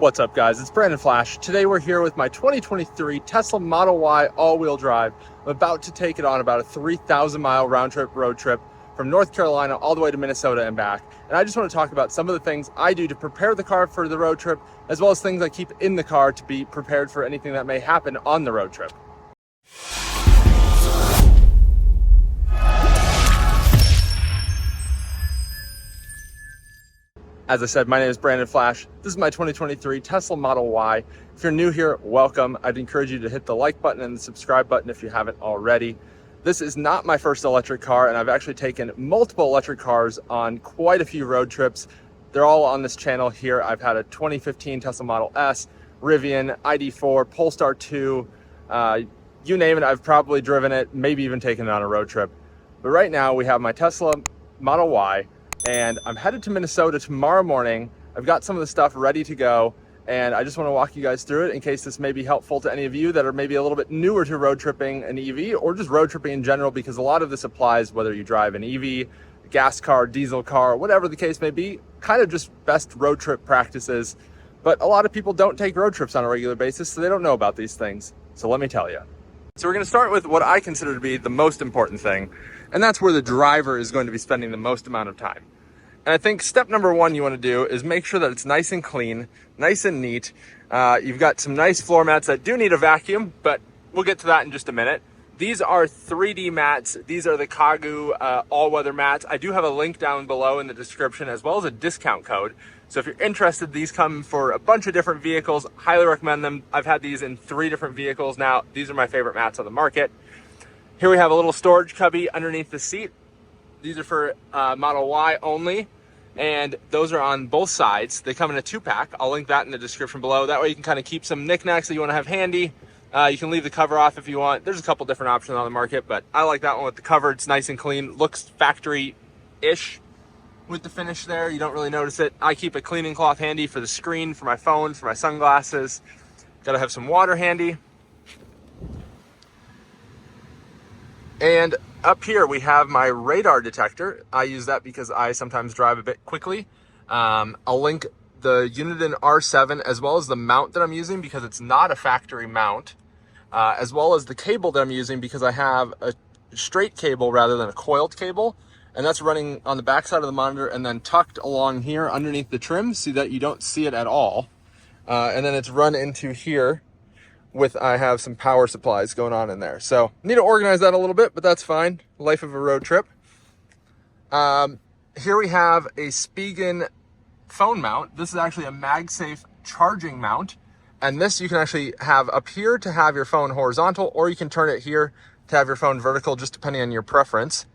What's up, guys? It's Brandon Flash. Today we're here with my 2023 Tesla Model Y all-wheel drive. I'm about to take it on about a 3,000-mile round-trip road trip from North Carolina all the way to Minnesota and back. And I just want to talk about some of the things I do to prepare the car for the road trip, as well as things I keep in the car to be prepared for anything that may happen on the road trip. As I said, my name is Brandon Flash. This is my 2023 Tesla Model Y. If you're new here, welcome. I'd encourage you to hit the like button and the subscribe button if you haven't already. This is not my first electric car, and I've actually taken multiple electric cars on quite a few road trips. They're all on this channel here. I've had a 2015 Tesla Model S, Rivian, ID4, Polestar 2, you name it, I've probably driven it, maybe even taken it on a road trip. But right now we have my Tesla Model Y, and I'm headed to Minnesota tomorrow morning. I've got some of the stuff ready to go, and I just want to walk you guys through it in case this may be helpful to any of you that are maybe a little bit newer to road tripping an EV or just road tripping in general, because a lot of this applies whether you drive an EV, gas car, diesel car, whatever the case may be, kind of just best road trip practices. But a lot of people don't take road trips on a regular basis, so they don't know about these things. So let me tell you. So we're going to start with what I consider to be the most important thing, and that's where the driver is going to be spending the most amount of time. And I think step number one you want to do is make sure that it's nice and clean, nice and neat. You've got some nice floor mats that do need a vacuum, but we'll get to that in just a minute. These are 3D mats. These are the Kagu all-weather mats. I do have a link down below in the description, as well as a discount code. So if you're interested, these come for a bunch of different vehicles. Highly recommend them. I've had these in 3 different vehicles now. These are my favorite mats on the market. Here we have a little storage cubby underneath the seat. These are for Model Y only, and those are on both sides. They come in a 2-pack. I'll link that in the description below. That way you can kind of keep some knickknacks that you want to have handy. You can leave the cover off if you want. There's a couple different options on the market, but I like that one with the cover. It's nice and clean. Looks factory-ish with the finish there. You don't really notice it. I keep a cleaning cloth handy for the screen, for my phone, for my sunglasses. Gotta have some water handy. And up here we have my radar detector. I use that because I sometimes drive a bit quickly. I'll link the Uniden R7 as well as the mount that I'm using, because it's not a factory mount, as well as the cable that I'm using, because I have a straight cable rather than a coiled cable, and that's running on the back side of the monitor and then tucked along here underneath the trim so that you don't see it at all. And then it's run into here with, I have some power supplies going on in there. So need to organize that a little bit, but that's fine. Life of a road trip. Here we have a Spigen phone mount. This is actually a MagSafe charging mount. And this you can actually have up here to have your phone horizontal, or you can turn it here to have your phone vertical, just depending on your preference.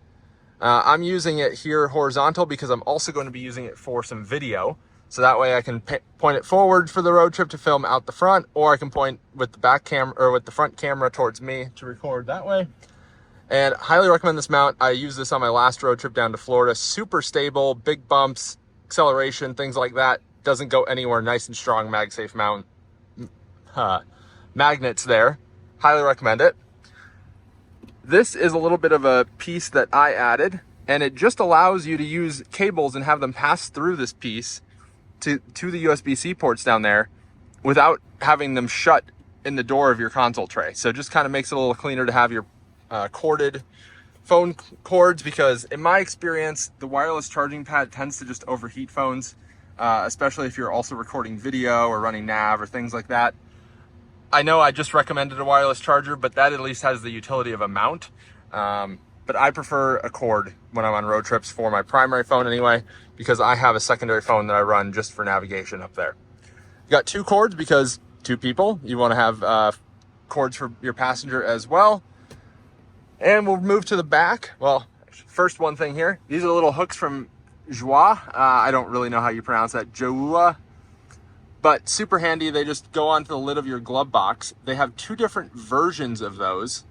I'm using it here horizontal because I'm also going to be using it for some video. So that way I can point it forward for the road trip to film out the front, or I can point with the back camera or with the front camera towards me to record that way. And highly recommend this mount. I used this on my last road trip down to Florida. Super stable, big bumps, acceleration, things like that. Doesn't go anywhere. Nice and strong MagSafe mount. Magnets there. Highly recommend it. This is a little bit of a piece that I added, and it just allows you to use cables and have them pass through this piece to the USB-C ports down there without having them shut in the door of your console tray. So it just kind of makes it a little cleaner to have your corded phone cords, because in my experience, the wireless charging pad tends to just overheat phones, especially if you're also recording video or running nav or things like that. I know I just recommended a wireless charger, but that at least has the utility of a mount. But I prefer a cord when I'm on road trips for my primary phone anyway, because I have a secondary phone that I run just for navigation up there. You got 2 cords because 2 people. You want to have cords for your passenger as well. And we'll move to the back. Well, first one thing here. These are the little hooks from Joie. I don't really know how you pronounce that. Joua. But super handy. They just go onto the lid of your glove box. They have 2 different versions of those,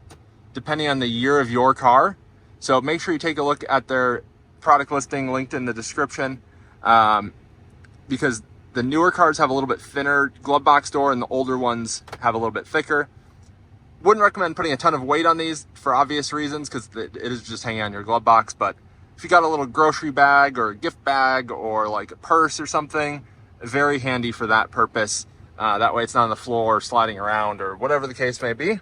depending on the year of your car. So make sure you take a look at their product listing linked in the description, because the newer cars have a little bit thinner glove box door and the older ones have a little bit thicker. Wouldn't recommend putting a ton of weight on these for obvious reasons, because it is just hanging on your glove box. But if you got a little grocery bag or a gift bag or like a purse or something, Very handy for that purpose. That way it's not on the floor sliding around or whatever the case may be.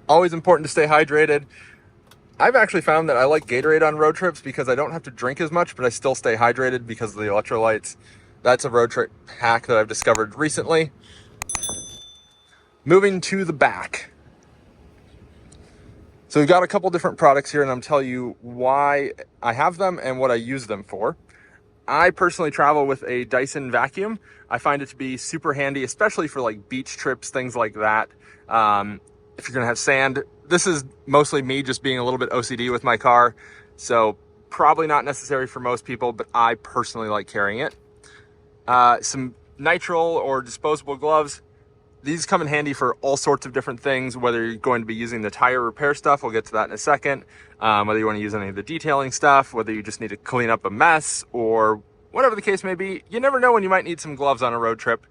Always important to stay hydrated. I've actually found that I like Gatorade on road trips because I don't have to drink as much, but I still stay hydrated because of the electrolytes. That's a road trip hack that I've discovered recently. Moving to the back. So we've got a couple different products here, and I'm telling you why I have them and what I use them for. I personally travel with a Dyson vacuum. I find it to be super handy, especially for like beach trips, things like that. If you're gonna have sand, this is mostly me just being a little bit OCD with my car. So probably not necessary for most people, but I personally like carrying it. Some nitrile or disposable gloves. These come in handy for all sorts of different things, whether you're going to be using the tire repair stuff, we'll get to that in a second, whether you want to use any of the detailing stuff, whether you just need to clean up a mess, or whatever the case may be. You never know when you might need some gloves on a road trip.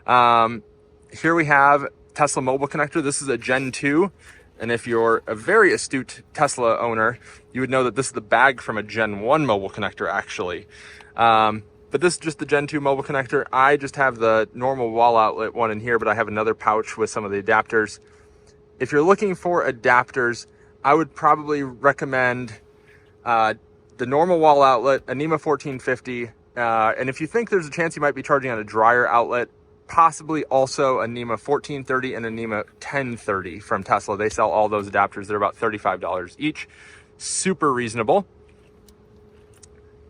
Here we have Tesla mobile connector. This is a Gen 2, and if you're a very astute Tesla owner, you would know that this is the bag from a Gen 1 mobile connector, actually. But this is just the Gen 2 mobile connector. I just have the normal wall outlet one in here, but I have another pouch with some of the adapters. If you're looking for adapters, I would probably recommend the normal wall outlet, a NEMA 1450. And if you think there's a chance you might be charging on a dryer outlet, possibly also a NEMA 1430 and a NEMA 1030 from Tesla. They sell all those adapters. They're about $35 each. Super reasonable.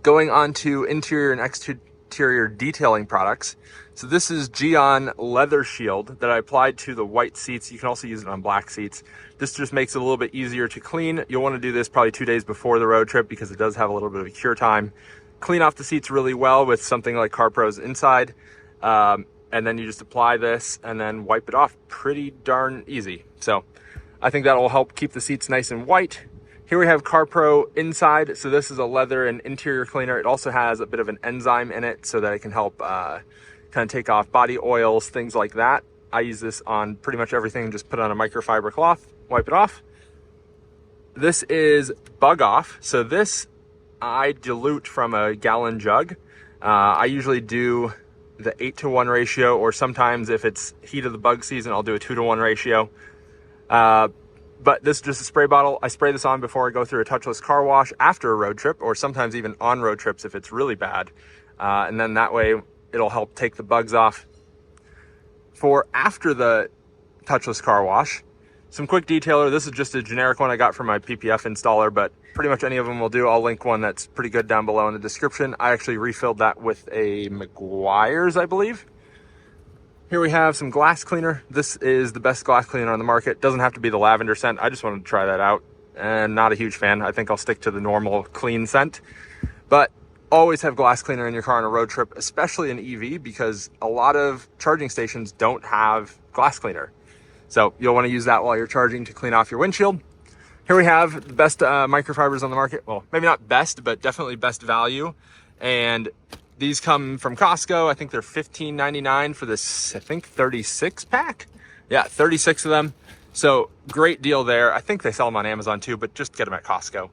Going on to interior and exterior detailing products. So this is Geon Leather Shield that I applied to the white seats. You can also use it on black seats. This just makes it a little bit easier to clean. You'll want to do this probably 2 days before the road trip because it does have a little bit of a cure time. Clean off the seats really well with something like CarPro's Inside. And then you just apply this and then wipe it off pretty darn easy. So I think that will help keep the seats nice and white. Here we have CarPro Inside. So this is a leather and interior cleaner. It also has a bit of an enzyme in it so that it can help kind of take off body oils, things like that. I use this on pretty much everything. Just put on a microfiber cloth, wipe it off. This is Bug Off. So this I dilute from a gallon jug. I usually do the 8-to-1 ratio, or sometimes if it's heat of the bug season, I'll do a 2-to-1 ratio. But this is just a spray bottle. I spray this on before I go through a touchless car wash after a road trip, or sometimes even on road trips if it's really bad. And then that way it'll help take the bugs off. For after the touchless car wash, some quick detailer. This is just a generic one I got from my PPF installer, but pretty much any of them will do. I'll link one that's pretty good down below in the description. I actually refilled that with a Meguiar's, I believe. Here we have some glass cleaner. This is the best glass cleaner on the market. Doesn't have to be the lavender scent. I just wanted to try that out, and not a huge fan. I think I'll stick to the normal clean scent. But always have glass cleaner in your car on a road trip, especially an EV, because a lot of charging stations don't have glass cleaner. So you'll want to use that while you're charging to clean off your windshield. Here we have the best microfibers on the market. Well, maybe not best, but definitely best value. And these come from Costco. I think they're $15.99 for this, I think 36 pack. Yeah, 36 of them. So great deal there. I think they sell them on Amazon too, but just get them at Costco.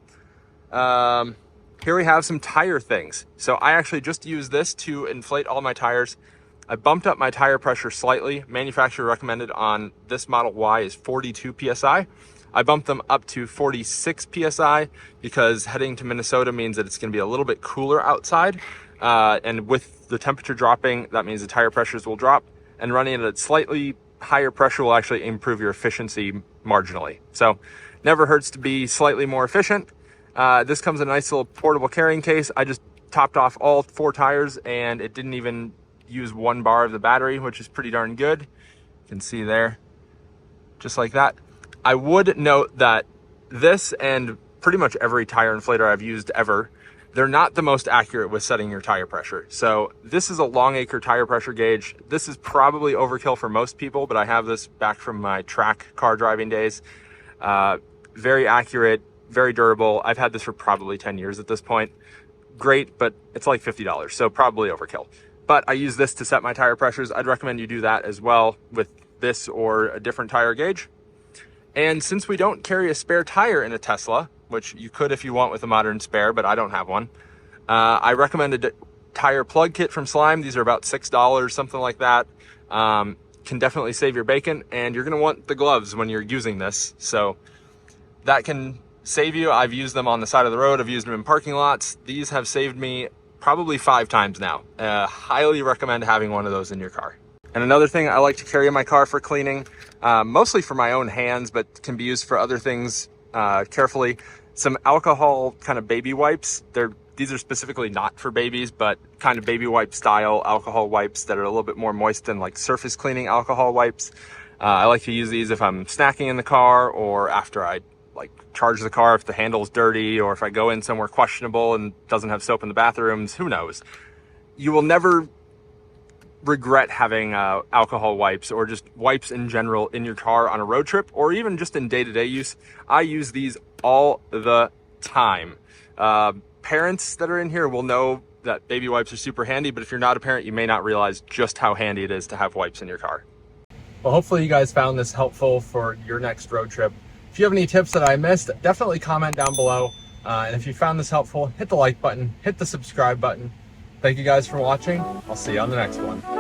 Here we have some tire things. So I actually just used this to inflate all my tires. I bumped up my tire pressure slightly. Manufacturer recommended on this Model Y is 42 PSI. I bumped them up to 46 PSI because heading to Minnesota means that it's gonna be a little bit cooler outside. And with the temperature dropping, that means the tire pressures will drop, and running it at slightly higher pressure will actually improve your efficiency marginally. So never hurts to be slightly more efficient. This comes in a nice little portable carrying case. I just topped off all 4 tires and it didn't even use 1 bar of the battery, which is pretty darn good. You can see there, just like that. I would note that this and pretty much every tire inflator I've used ever, they're not the most accurate with setting your tire pressure. So this is a Longacre tire pressure gauge. This is probably overkill for most people, but I have this back from my track car driving days. Very accurate, very durable. I've had this for probably 10 years at this point. Great, but it's like $50, so probably overkill. But I use this to set my tire pressures. I'd recommend you do that as well with this or a different tire gauge. And since we don't carry a spare tire in a Tesla, which you could if you want with a modern spare, but I don't have one, I recommend a tire plug kit from Slime. These are about $6, something like that. Can definitely save your bacon, and you're gonna want the gloves when you're using this. So that can save you. I've used them on the side of the road. I've used them in parking lots. These have saved me probably 5 times now. Highly recommend having one of those in your car. And another thing I like to carry in my car for cleaning, mostly for my own hands, but can be used for other things carefully, some alcohol kind of baby wipes. These are specifically not for babies, but kind of baby wipe style alcohol wipes that are a little bit more moist than like surface cleaning alcohol wipes. I like to use these if I'm snacking in the car, or after I like charge the car if the handle's dirty, or if I go in somewhere questionable and doesn't have soap in the bathrooms. Who knows? You will never regret having alcohol wipes, or just wipes in general, in your car on a road trip, or even just in day-to-day use. I use these all the time. Parents that are in here will know that baby wipes are super handy, but if you're not a parent, you may not realize just how handy it is to have wipes in your car. Well, hopefully you guys found this helpful for your next road trip. If you have any tips that I missed, definitely comment down below. And if you found this helpful, hit the like button, hit the subscribe button. Thank you guys for watching. I'll see you on the next one.